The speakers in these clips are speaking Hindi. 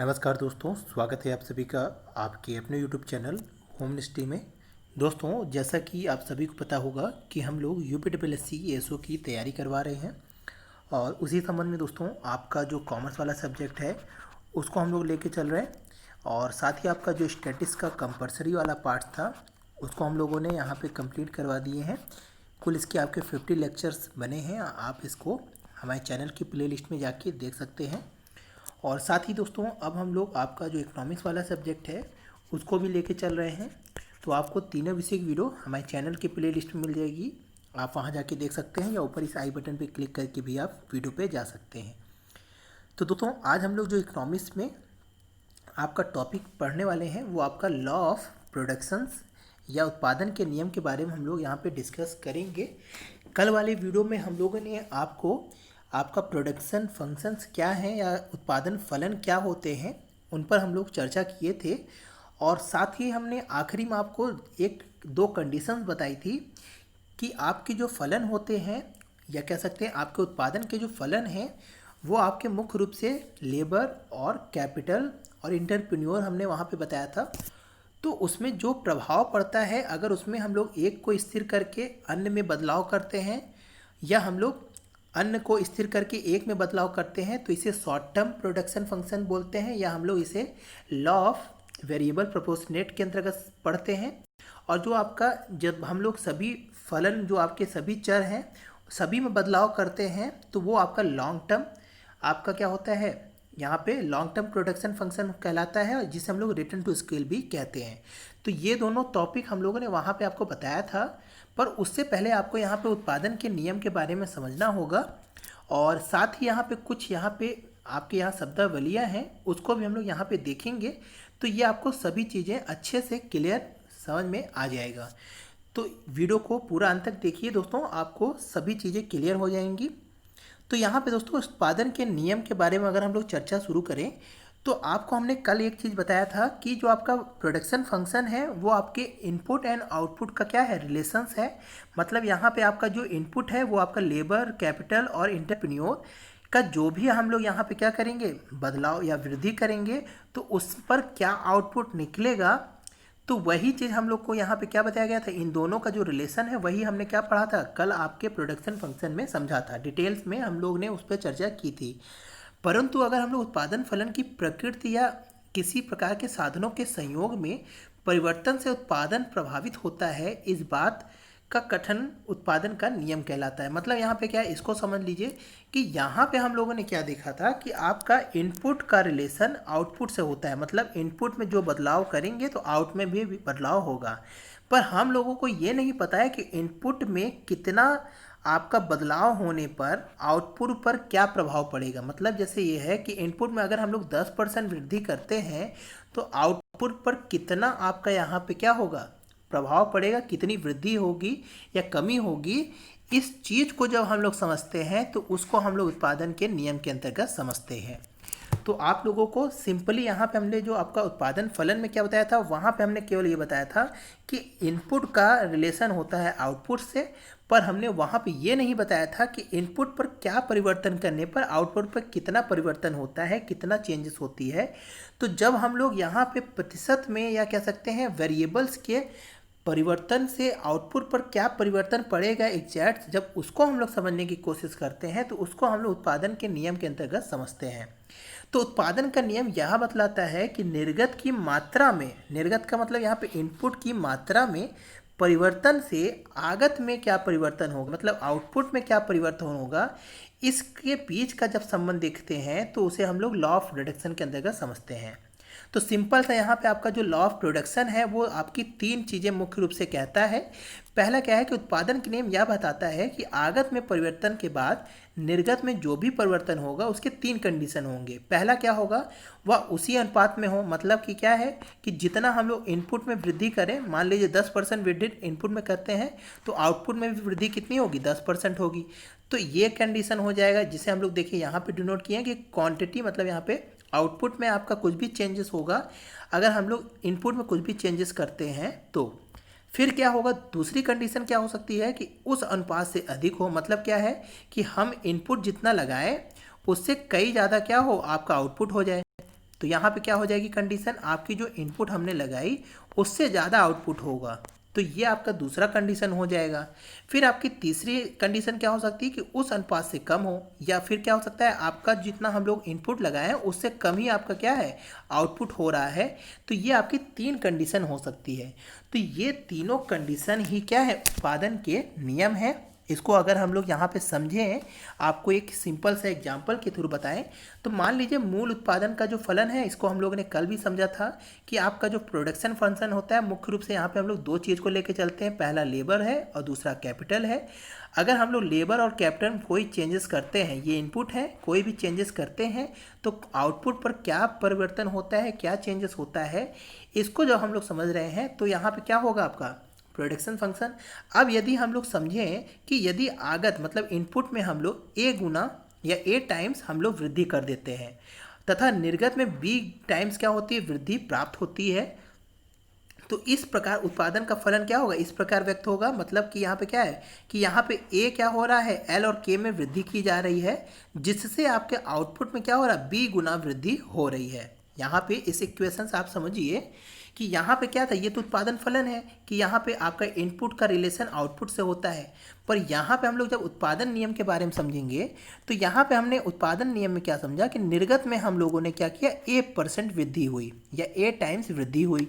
नमस्कार दोस्तों, स्वागत है आप सभी का आपके अपने यूट्यूब चैनल होमनिस्टी में। दोस्तों, जैसा कि आप सभी को पता होगा कि हम लोग यूपीडब्ल्यूएससी एसओ की तैयारी करवा रहे हैं और उसी संबंध में दोस्तों आपका जो कॉमर्स वाला सब्जेक्ट है उसको हम लोग लेके चल रहे हैं और साथ ही आपका जो स्टैटिस्टिक्स का कंपलसरी वाला पार्ट था उसको हम लोगों ने यहाँ पे कंप्लीट करवा दिए हैं। कुल इसके आपके 50 लेक्चर्स बने हैं। आप इसको हमारे चैनल की प्लेलिस्ट में जाके देख सकते हैं। और साथ ही दोस्तों अब हम लोग आपका जो इकोनॉमिक्स वाला सब्जेक्ट है उसको भी लेके चल रहे हैं। तो आपको तीनों विषय की वीडियो हमारे चैनल की प्ले लिस्ट में मिल जाएगी। आप वहां जाके देख सकते हैं या ऊपर इस आई बटन पे क्लिक करके भी आप वीडियो पे जा सकते हैं। तो दोस्तों आज हम लोग जो इकोनॉमिक्स में आपका टॉपिक पढ़ने वाले हैं वो आपका लॉ ऑफ प्रोडक्शंस या उत्पादन के नियम के बारे में हम लोग यहाँ पे डिस्कस करेंगे। कल वाले वीडियो में हम लोगों ने आपको आपका प्रोडक्शन फंक्शंस क्या हैं या उत्पादन फलन क्या होते हैं उन पर हम लोग चर्चा किए थे और साथ ही हमने आखिरी में आपको एक दो कंडीशंस बताई थी कि आपके जो फलन होते हैं या कह सकते हैं आपके उत्पादन के जो फलन हैं वो आपके मुख्य रूप से लेबर और कैपिटल और इंटरप्रेन्योर हमने वहाँ पे बताया था। तो उसमें जो प्रभाव पड़ता है अगर उसमें हम लोग एक को स्थिर करके अन्य में बदलाव करते हैं या हम लोग अन्य को स्थिर करके एक में बदलाव करते हैं तो इसे शॉर्ट टर्म प्रोडक्शन फंक्शन बोलते हैं या हम लोग इसे लॉ ऑफ वेरिएबल प्रोपोर्शनेट के अंतर्गत पढ़ते हैं। और जो आपका जब हम लोग सभी फलन जो आपके सभी चर हैं सभी में बदलाव करते हैं तो वो आपका लॉन्ग टर्म आपका क्या होता है यहाँ पे लॉन्ग टर्म प्रोडक्शन फंक्शन कहलाता है जिसे हम लोग रिटर्न टू स्केल भी कहते हैं। तो ये दोनों टॉपिक हम लोगों ने वहाँ पे आपको बताया था, पर उससे पहले आपको यहाँ पे उत्पादन के नियम के बारे में समझना होगा और साथ ही यहाँ पे कुछ यहाँ पे आपके यहाँ शब्दावलियाँ हैं उसको भी हम लोग यहाँ पे देखेंगे। तो ये आपको सभी चीज़ें अच्छे से क्लियर समझ में आ जाएगा। तो वीडियो को पूरा अंत तक देखिए दोस्तों, आपको सभी चीज़ें क्लियर हो जाएंगी। तो यहाँ पे दोस्तों उत्पादन के नियम के बारे में अगर हम लोग चर्चा शुरू करें तो आपको हमने कल एक चीज़ बताया था कि जो आपका प्रोडक्शन फंक्शन है वो आपके इनपुट एंड आउटपुट का क्या है रिलेशंस है। मतलब यहाँ पे आपका जो इनपुट है वो आपका लेबर कैपिटल और इंटरप्रेन्योर का जो भी हम लोग यहाँ पे क्या करेंगे बदलाव या वृद्धि करेंगे तो उस पर क्या आउटपुट निकलेगा। तो वही चीज़ हम लोग को यहाँ पे क्या बताया गया था, इन दोनों का जो रिलेशन है वही हमने क्या पढ़ा था कल आपके प्रोडक्शन फंक्शन में समझा था। डिटेल्स में हम लोग ने उस पर चर्चा की थी। परंतु अगर हम लोग उत्पादन फलन की प्रकृति या किसी प्रकार के साधनों के संयोग में परिवर्तन से उत्पादन प्रभावित होता है इस बात का कथन उत्पादन का नियम कहलाता है। मतलब यहाँ पे क्या है इसको समझ लीजिए कि यहाँ पे हम लोगों ने क्या देखा था कि आपका इनपुट का रिलेशन आउटपुट से होता है। मतलब इनपुट में जो बदलाव करेंगे तो आउट में भी बदलाव होगा, पर हम लोगों को ये नहीं पता है कि इनपुट में कितना आपका बदलाव होने पर आउटपुट पर क्या प्रभाव पड़ेगा। मतलब जैसे ये है कि इनपुट में अगर हम लोग 10% वृद्धि करते हैं तो आउटपुट पर कितना आपका यहाँ पे क्या होगा प्रभाव पड़ेगा, कितनी वृद्धि होगी या कमी होगी। इस चीज़ को जब हम लोग समझते हैं तो उसको हम लोग उत्पादन के नियम के अंतर्गत समझते हैं। तो आप लोगों को सिंपली यहाँ पे हमने जो आपका उत्पादन फलन में क्या बताया था वहाँ पे हमने केवल ये बताया था कि इनपुट का रिलेशन होता है आउटपुट से, पर हमने वहाँ पे ये नहीं बताया था कि इनपुट पर क्या परिवर्तन करने पर आउटपुट पर कितना परिवर्तन होता है, कितना चेंजेस होती है। तो जब हम लोग यहाँ पे प्रतिशत में या कह सकते हैं वेरिएबल्स के परिवर्तन से आउटपुट पर क्या परिवर्तन पड़ेगा एग्जैक्ट, जब उसको हम लोग समझने की कोशिश करते हैं तो उसको हम लोग उत्पादन के नियम के अंतर्गत समझते हैं। तो उत्पादन का नियम यह बतलाता है कि निर्गत की मात्रा में, निर्गत का मतलब यहाँ पे इनपुट की मात्रा में परिवर्तन से आगत में क्या परिवर्तन होगा, मतलब आउटपुट में क्या परिवर्तन होगा, इसके बीच का जब संबंध देखते हैं तो उसे हम लोग लॉ ऑफ रिडक्शन के अंतर्गत समझते हैं। तो सिंपल सा यहाँ पे आपका जो लॉ ऑफ प्रोडक्शन है वो आपकी तीन चीज़ें मुख्य रूप से कहता है। पहला क्या है कि उत्पादन के नियम यह बताता है कि आगत में परिवर्तन के बाद निर्गत में जो भी परिवर्तन होगा उसके तीन कंडीशन होंगे। पहला क्या होगा वह उसी अनुपात में हो, मतलब कि क्या है कि जितना हम लोग इनपुट में वृद्धि करें, मान लीजिए 10% वृद्धि इनपुट में करते हैं तो आउटपुट में भी वृद्धि कितनी होगी 10% होगी। तो ये कंडीशन हो जाएगा जिसे हम लोग देखिए यहाँ पे डिनोट किए हैं कि क्वांटिटी, मतलब यहाँ पे आउटपुट में आपका कुछ भी चेंजेस होगा अगर हम लोग इनपुट में कुछ भी चेंजेस करते हैं तो फिर क्या होगा। दूसरी कंडीशन क्या हो सकती है कि उस अनुपात से अधिक हो, मतलब क्या है कि हम इनपुट जितना लगाएं उससे कई ज़्यादा क्या हो आपका आउटपुट हो जाए। तो यहाँ पे क्या हो जाएगी कंडीशन, आपकी जो इनपुट हमने लगाई उससे ज़्यादा आउटपुट होगा, तो ये आपका दूसरा कंडीशन हो जाएगा। फिर आपकी तीसरी कंडीशन क्या हो सकती है कि उस अनुपात से कम हो, या फिर क्या हो सकता है आपका जितना हम लोग इनपुट लगाए हैं उससे कम ही आपका क्या है आउटपुट हो रहा है। तो ये आपकी तीन कंडीशन हो सकती है। तो ये तीनों कंडीशन ही क्या है उत्पादन के नियम है। इसको अगर हम लोग यहाँ पे समझें, आपको एक सिंपल सा एग्जांपल के थ्रू बताएं, तो मान लीजिए मूल उत्पादन का जो फलन है, इसको हम लोगों ने कल भी समझा था कि आपका जो प्रोडक्शन फंक्शन होता है मुख्य रूप से यहाँ पे हम लोग दो चीज़ को लेके चलते हैं, पहला लेबर है और दूसरा कैपिटल है। अगर हम लोग लेबर और कैपिटल में कोई चेंजेस करते हैं, ये इनपुट है, कोई भी चेंजेस करते हैं तो आउटपुट पर क्या परिवर्तन होता है, क्या चेंजेस होता है, इसको जब हम लोग समझ रहे हैं तो यहाँ पे क्या होगा आपका प्रोडक्शन फंक्शन। अब यदि हम लोग समझें कि यदि आगत मतलब इनपुट में हम लोग ए गुना या ए टाइम्स हम लोग वृद्धि कर देते हैं तथा निर्गत में बी टाइम्स क्या होती है वृद्धि प्राप्त होती है, तो इस प्रकार उत्पादन का फलन क्या होगा, इस प्रकार व्यक्त होगा। मतलब कि यहाँ पे क्या है कि यहाँ पे ए क्या हो रहा है एल और के में वृद्धि की जा रही है, जिससे आपके आउटपुट में क्या हो रहा है बी गुना वृद्धि हो रही है। यहाँ पे इस इक्वेशन से आप समझिए कि यहाँ पे क्या था, ये तो उत्पादन फलन है कि यहाँ पे आपका इनपुट का रिलेशन आउटपुट से होता है, पर यहाँ पे हम लोग जब उत्पादन नियम के बारे में समझेंगे तो यहाँ पे हमने उत्पादन नियम में क्या समझा कि निर्गत में हम लोगों ने क्या किया ए% वृद्धि हुई या ए टाइम्स वृद्धि हुई,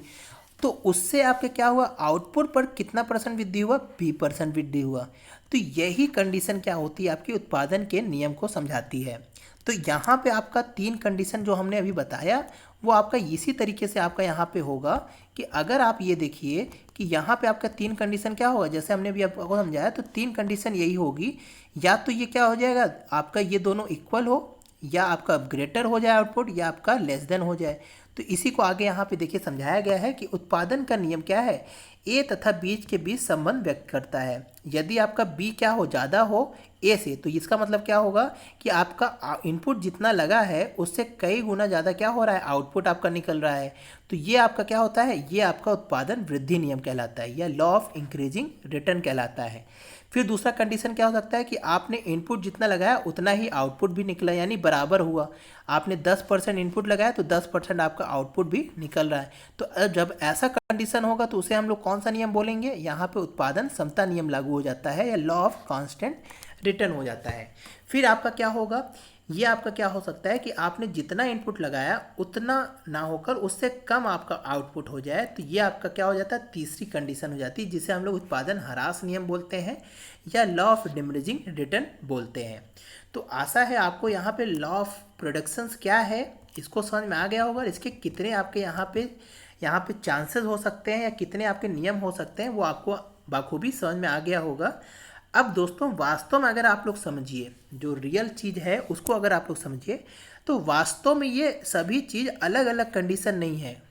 तो उससे आपके क्या हुआ आउटपुट पर कितना % वृद्धि हुआ B% वृद्धि हुआ। तो यही कंडीशन क्या होती है आपकी उत्पादन के नियम को समझाती है। तो यहाँ पे आपका तीन कंडीशन जो हमने अभी बताया वो आपका इसी तरीके से आपका यहाँ पे होगा कि अगर आप ये देखिए कि यहाँ पे आपका तीन कंडीशन क्या होगा, जैसे हमने भी आपको समझाया, तो तीन कंडीशन यही होगी, या तो ये क्या हो जाएगा आपका ये दोनों इक्वल हो, या आपका ग्रेटर हो जाए आउटपुट, या आपका लेस देन हो जाए। तो इसी को आगे यहाँ पे देखिए समझाया गया है कि उत्पादन का नियम क्या है, ए तथा बी के बीच संबंध व्यक्त करता है। यदि आपका बी क्या हो ज़्यादा हो ए से, तो इसका मतलब क्या होगा कि आपका इनपुट जितना लगा है उससे कई गुना ज़्यादा क्या हो रहा है आउटपुट आपका निकल रहा है। तो ये आपका क्या होता है, ये आपका उत्पादन वृद्धि नियम कहलाता है या लॉ ऑफ इंक्रीजिंग रिटर्न कहलाता है। फिर दूसरा कंडीशन क्या हो सकता है कि आपने इनपुट जितना लगाया उतना ही आउटपुट भी निकला, यानी बराबर हुआ। आपने 10% इनपुट लगाया तो 10% आपका आउटपुट भी निकल रहा है। तो जब ऐसा कंडीशन होगा तो उसे हम लोग कौन सा नियम बोलेंगे, यहाँ पे उत्पादन समता नियम लागू हो जाता है या लॉ ऑफ कांस्टेंट रिटर्न हो जाता है। फिर आपका क्या होगा, ये आपका क्या हो सकता है कि आपने जितना इनपुट लगाया उतना ना होकर उससे कम आपका आउटपुट हो जाए, तो ये आपका क्या हो जाता है तीसरी कंडीशन हो जाती है, जिसे हम लोग उत्पादन ह्रास नियम बोलते हैं या लॉ ऑफ डिमरेजिंग रिटर्न बोलते हैं। तो आशा है आपको यहाँ पे लॉ ऑफ प्रोडक्शंस क्या है इसको समझ में आ गया होगा। इसके कितने आपके यहाँ पे चांसेस हो सकते हैं या कितने आपके नियम हो सकते हैं वो आपको बाखूबी समझ में आ गया होगा। अब दोस्तों वास्तव में अगर आप लोग समझिए, जो रियल चीज़ है उसको अगर आप लोग समझिए, तो वास्तव में ये सभी चीज़ अलग अलग कंडीशन नहीं है।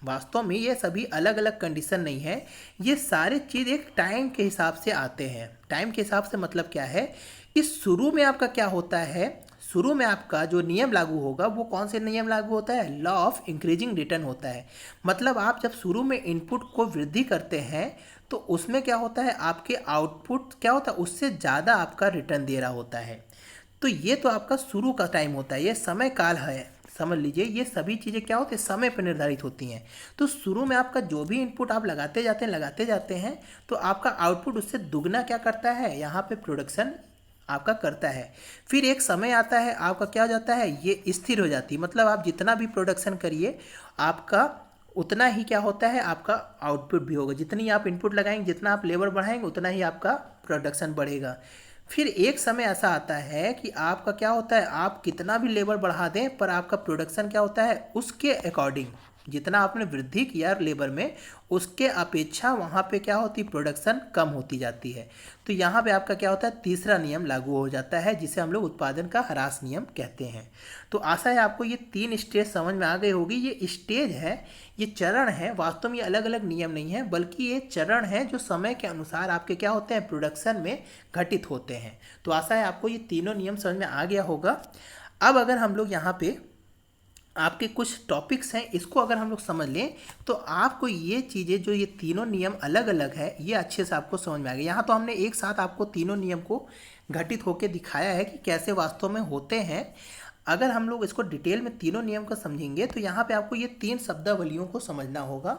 वास्तव में ये सभी अलग अलग कंडीशन नहीं है, ये सारे चीज़ एक टाइम के हिसाब से आते हैं। टाइम के हिसाब से मतलब क्या है कि शुरू में आपका क्या होता है, शुरू में आपका जो नियम लागू होगा वो कौन से नियम लागू होता है, लॉ ऑफ इंक्रीजिंग रिटर्न होता है। मतलब आप जब शुरू में इनपुट को वृद्धि करते हैं तो उसमें क्या होता है आपके आउटपुट क्या होता है उससे ज़्यादा आपका रिटर्न दे रहा होता है। तो ये तो आपका शुरू का टाइम होता है, ये समय काल है। समझ लीजिए ये सभी चीज़ें क्या होती है समय पर निर्धारित होती हैं। तो शुरू में आपका जो भी इनपुट आप लगाते जाते हैं तो आपका आउटपुट उससे दुगना क्या करता है यहाँ पे प्रोडक्शन आपका करता है। फिर एक समय आता है आपका क्या हो जाता है ये स्थिर हो जाती है, मतलब आप जितना भी प्रोडक्शन करिए आपका उतना ही क्या होता है आपका आउटपुट भी होगा। जितनी आप इनपुट लगाएंगे, जितना आप लेबर बढ़ाएंगे उतना ही आपका प्रोडक्शन बढ़ेगा। फिर एक समय ऐसा आता है कि आपका क्या होता है आप कितना भी लेबर बढ़ा दें पर आपका प्रोडक्शन क्या होता है उसके अकॉर्डिंग जितना आपने वृद्धि किया लेबर में उसके अपेक्षा वहाँ पे क्या होती प्रोडक्शन कम होती जाती है। तो यहाँ पे आपका क्या होता है तीसरा नियम लागू हो जाता है जिसे हम लोग उत्पादन का ह्रास नियम कहते हैं। तो आशा है आपको ये तीन स्टेज समझ में आ गई होगी। ये स्टेज है, ये चरण है, वास्तव में ये अलग अलग नियम नहीं है बल्कि ये चरण है जो समय के अनुसार आपके क्या होते हैं प्रोडक्शन में घटित होते हैं। तो आशा है आपको ये तीनों नियम समझ में आ गया होगा। अब अगर हम लोग यहाँ पे आपके कुछ टॉपिक्स हैं इसको अगर हम लोग समझ लें तो आपको ये चीज़ें जो ये तीनों नियम अलग अलग है ये अच्छे से आपको समझ में आ गया। यहाँ तो हमने एक साथ आपको तीनों नियम को घटित होकर दिखाया है कि कैसे वास्तव में होते हैं। अगर हम लोग इसको डिटेल में तीनों नियम को समझेंगे तो यहाँ पे आपको ये 3 शब्दावलियों को समझना होगा,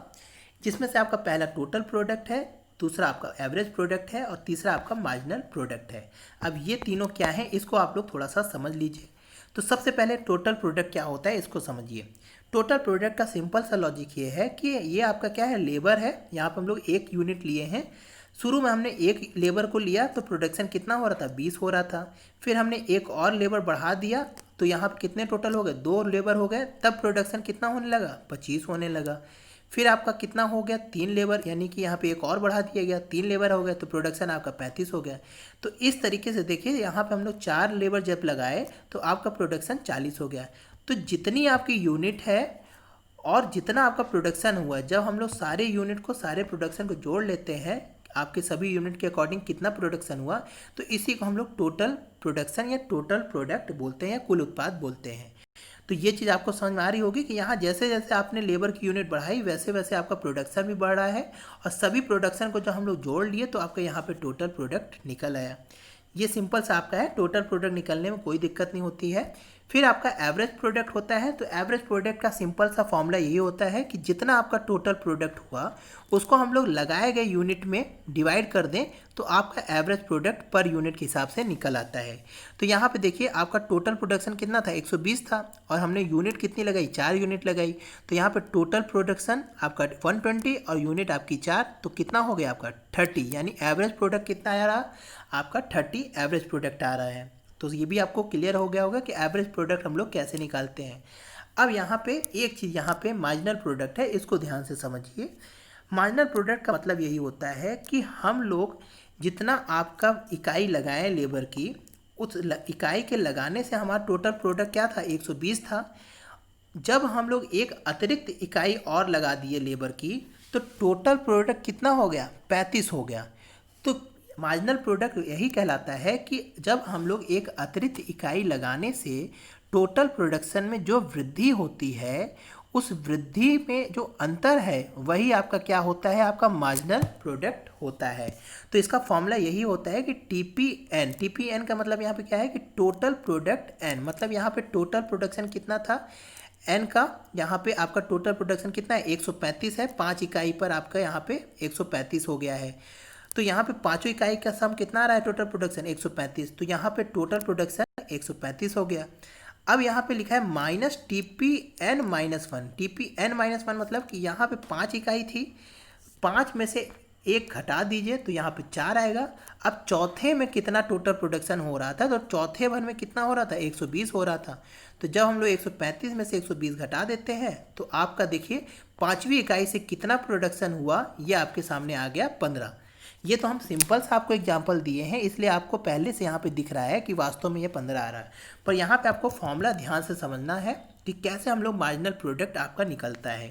जिसमें से आपका पहला टोटल प्रोडक्ट है, दूसरा आपका एवरेज प्रोडक्ट है और तीसरा आपका मार्जिनल प्रोडक्ट है। अब ये तीनों क्या है इसको आप लोग थोड़ा सा समझ लीजिए। तो सबसे पहले टोटल प्रोडक्ट क्या होता है इसको समझिए। टोटल प्रोडक्ट का सिंपल सा लॉजिक ये है कि ये आपका क्या है, लेबर है। यहाँ पर हम लोग 1 यूनिट लिए हैं। शुरू में हमने 1 लेबर को लिया तो प्रोडक्शन कितना हो रहा था, 20 हो रहा था। फिर हमने 1 और लेबर बढ़ा दिया तो यहाँ पर कितने टोटल हो गए, 2 लेबर हो गए, तब प्रोडक्शन कितना होने लगा, 25 होने लगा। फिर आपका कितना हो गया, 3 लेबर, यानी कि यहाँ पे 1 और बढ़ा दिया गया, 3 लेबर हो गए तो प्रोडक्शन आपका 35 हो गया। तो इस तरीके से देखिए यहाँ पे हम लोग 4 लेबर जब लगाए तो आपका प्रोडक्शन 40 हो गया। तो जितनी आपकी यूनिट है और जितना आपका प्रोडक्शन हुआ है, जब हम लोग सारे यूनिट को, सारे प्रोडक्शन को जोड़ लेते हैं, आपके सभी यूनिट के अकॉर्डिंग कितना प्रोडक्शन हुआ, तो इसी को हम लोग टोटल प्रोडक्शन या टोटल प्रोडक्ट बोलते हैं या कुल उत्पाद बोलते हैं। तो ये चीज़ आपको समझ में आ रही होगी कि यहाँ जैसे जैसे आपने लेबर की यूनिट बढ़ाई वैसे वैसे आपका प्रोडक्शन भी बढ़ रहा है, और सभी प्रोडक्शन को जो हम लोग जोड़ लिए तो आपका यहाँ पे टोटल प्रोडक्ट निकल आया। ये सिंपल सा आपका है, टोटल प्रोडक्ट निकलने में कोई दिक्कत नहीं होती है। फिर आपका एवरेज प्रोडक्ट होता है। तो एवरेज प्रोडक्ट का सिंपल सा फॉर्मूला यही होता है कि जितना आपका टोटल प्रोडक्ट हुआ उसको हम लोग लगाए गए यूनिट में डिवाइड कर दें तो आपका एवरेज प्रोडक्ट पर यूनिट के हिसाब से निकल आता है। तो यहाँ पे देखिए आपका टोटल प्रोडक्शन कितना था, 120 था, और हमने यूनिट कितनी लगाई, 4 यूनिट लगाई। तो यहाँ पे टोटल प्रोडक्शन आपका 120 और यूनिट आपकी 4, तो कितना हो गया आपका 30, यानी एवरेज प्रोडक्ट कितना आ रहा, आपका 30 एवरेज प्रोडक्ट आ रहा है। तो ये भी आपको क्लियर हो गया होगा कि एवरेज प्रोडक्ट हम लोग कैसे निकालते हैं। अब यहाँ पे एक चीज़, यहाँ पे मार्जिनल प्रोडक्ट है, इसको ध्यान से समझिए। मार्जिनल प्रोडक्ट का मतलब यही होता है कि हम लोग जितना आपका इकाई लगाएं लेबर की, उस इकाई के लगाने से हमारा टोटल प्रोडक्ट क्या था, 120 था। जब हम लोग एक अतिरिक्त इकाई और लगा दिए लेबर की तो टोटल प्रोडक्ट कितना हो गया, 35 हो गया। तो मार्जिनल प्रोडक्ट यही कहलाता है कि जब हम लोग एक अतिरिक्त इकाई लगाने से टोटल प्रोडक्शन में जो वृद्धि होती है, उस वृद्धि में जो अंतर है वही आपका क्या होता है, आपका मार्जिनल प्रोडक्ट होता है। तो इसका फॉर्मूला यही होता है कि TPN। TPN का मतलब यहाँ पे क्या है कि टोटल प्रोडक्ट N, मतलब यहाँ पे टोटल प्रोडक्शन कितना था, N का यहाँ पे आपका टोटल प्रोडक्शन कितना है, 135 है। 5 इकाई पर आपका यहाँ पे 135 हो गया है। तो यहाँ पे 5 इकाई का सम कितना आ रहा है, टोटल प्रोडक्शन 135। तो यहाँ पे टोटल प्रोडक्शन 135 हो गया। अब यहाँ पे लिखा है माइनस TPN-1। TPN-1 मतलब कि यहाँ पे 5 इकाई थी, 5 में से 1 घटा दीजिए तो यहाँ पे 4 आएगा। अब चौथे में कितना टोटल प्रोडक्शन हो रहा था, तो चौथे भर में कितना हो रहा था, 120 हो रहा था। तो जब हम लोग 135 में से 120 घटा देते हैं तो आपका देखिए 5वीं इकाई से कितना प्रोडक्शन हुआ, ये आपके सामने आ गया 15। ये तो हम सिंपल सा आपको एग्जांपल दिए हैं, इसलिए आपको पहले से यहाँ पे दिख रहा है कि वास्तव में ये 15 आ रहा है। पर यहाँ पे आपको फॉर्मूला ध्यान से समझना है कि कैसे हम लोग मार्जिनल प्रोडक्ट आपका निकलता है।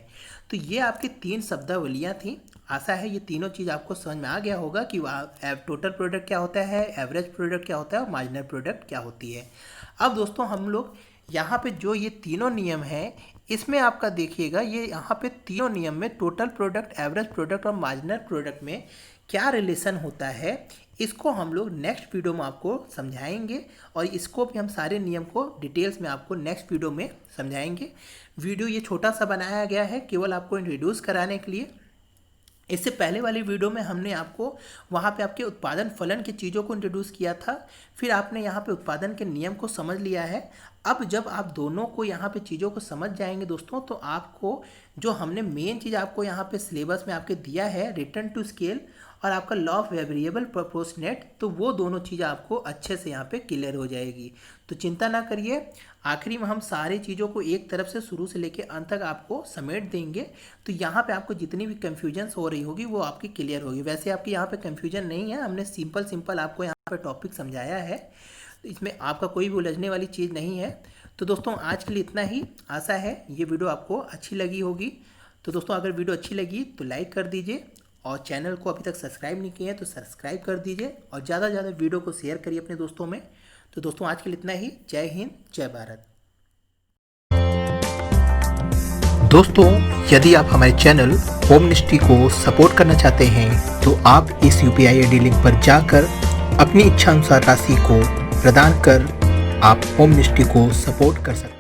तो ये आपकी 3 शब्दावलियाँ थी। आशा है ये तीनों चीज़ आपको समझ में आ गया होगा कि टोटल प्रोडक्ट क्या होता है, एवरेज प्रोडक्ट क्या होता है और मार्जिनल प्रोडक्ट क्या होती है। अब दोस्तों हम लोग यहाँ पे जो ये तीनों नियम हैं, इसमें आपका देखिएगा ये यहाँ पे तीनों नियम में टोटल प्रोडक्ट, एवरेज प्रोडक्ट और मार्जिनल प्रोडक्ट में क्या रिलेशन होता है, इसको हम लोग नेक्स्ट वीडियो में आपको समझाएंगे, और इसको भी हम सारे नियम को डिटेल्स में आपको नेक्स्ट वीडियो में समझाएंगे। वीडियो ये छोटा सा बनाया गया है केवल आपको इंट्रोड्यूस कराने के लिए। इससे पहले वाली वीडियो में हमने आपको वहाँ पे आपके उत्पादन फलन की चीज़ों को इंट्रोड्यूस किया था, फिर आपने यहाँ पे उत्पादन के नियम को समझ लिया है। अब जब आप दोनों को यहाँ पे चीज़ों को समझ जाएंगे दोस्तों, तो आपको जो हमने मेन चीज़ आपको यहाँ पे सिलेबस में आपके दिया है, रिटर्न टू स्केल और आपका लॉ ऑफ वेरिएबल प्रोपोर्शनेट, तो वो दोनों चीज़ें आपको अच्छे से यहाँ पे क्लियर हो जाएगी। तो चिंता ना करिए, आखिरी में हम सारी चीज़ों को एक तरफ से शुरू से लेकर अंत तक आपको समेट देंगे। तो यहाँ पे आपको जितनी भी कन्फ्यूजन्स हो रही होगी वो आपकी क्लियर होगी। वैसे आपकी यहाँ पे कन्फ्यूजन नहीं है, हमने सिंपल आपको यहाँ पे टॉपिक समझाया है, तो इसमें आपका कोई भी उलझने वाली चीज़ नहीं है। तो दोस्तों आज के लिए इतना ही। आशा है ये वीडियो आपको अच्छी लगी होगी। तो दोस्तों अगर वीडियो अच्छी लगी तो लाइक कर दीजिए, और चैनल को अभी तक सब्सक्राइब नहीं किए हैं तो सब्सक्राइब कर दीजिए, और ज़्यादा से ज़्यादा वीडियो को शेयर करिए अपने दोस्तों में। तो दोस्तों आज के लिए इतना ही। जय हिंद, जय भारत। दोस्तों यदि आप हमारे चैनल होमनिस्ट्री को सपोर्ट करना चाहते हैं तो आप इस UPI ID लिंक पर जाकर अपनी इच्छा अनुसार राशि को प्रदान कर आप होम मिनिस्ट्री को सपोर्ट कर सकते हैं।